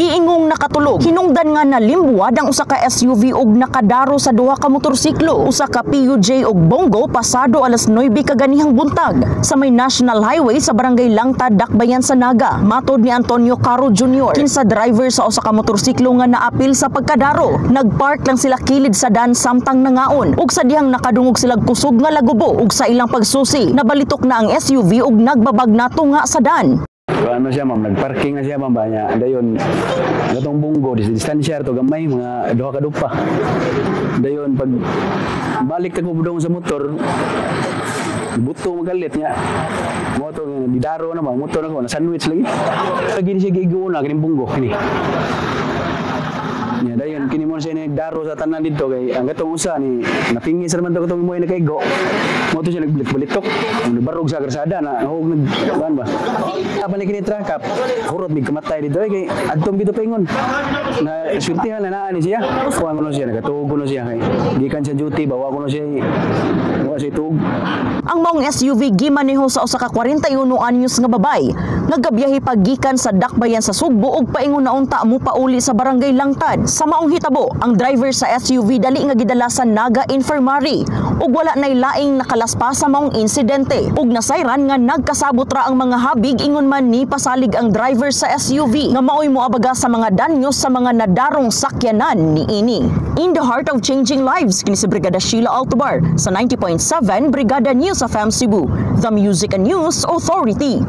giingong nakatulog. Hinungdan nga nalimbuwad ang usa ka SUV ug nakadaro sa duha ka motorsiklo. Usa ka PUJ ug Bongo pasado alas 9 kaganihang buntag sa may National Highway sa Barangay Langtad, Dakbayan sa Naga. Matod ni Antonio Caro Jr., kinsa driver sa usa ka motorsiklo nga naapil sa pagkadaro. Nagpark lang sila kilid sa daan samtang nangaon ug sa dihang nakadungog sila kusog nga lagubo ug sa ilang pagsusi nabalitok na ang SUV ug nagbabag nato nga sa daan. Ano siya ma'am, nagparking na siya ma'am ba niya. Dayon, gatong Bongo, distansya to gamay, mga duha ka dupa. Dayon, pag balik ta ko sa motor, buto magalit niya. Moto bidaro na ba, motor na ko, na sandwich lagi. Lagi siya giiguon na, kining Bongo, kini. Ya, dayon kini mo siya ni daro sa tanan dito kay ang gatong usa ni napingi sa naman to katong moy nakaigo. Mo to siya nagbalik-balitok, barog sa karsada na hug nagban ba. Balik kini trangkap, hurot mig kamatay dito kay adtong dito paingon. Na sultihan na naa ni siya. Kuan ko no siya nagatugo no siya kay gikan sa duty bawa ko no siya. Wa siya tug. Ang maong SUV gimaneho sa usa ka 41 anyos nga babay nagabiyahe pagikan sa Dakbayan sa Sugbo ug paingon na unta mo pauli sa Barangay Langtad. Sa maong hitabo, ang driver sa SUV dali nga gidala sa Naga Infirmary ug wala nay laing nakalaspas sa maong insidente ug nasayran nga nagkasabot ra ang mga habig ingon man ni pasalig ang driver sa SUV nga maoy moabaga sa mga danyos sa mga nadarong sakyanan niini. In the heart of changing lives, kini si Brigada Sheila Altobar sa 90.7 Brigada News FM Cebu, the Music and News Authority.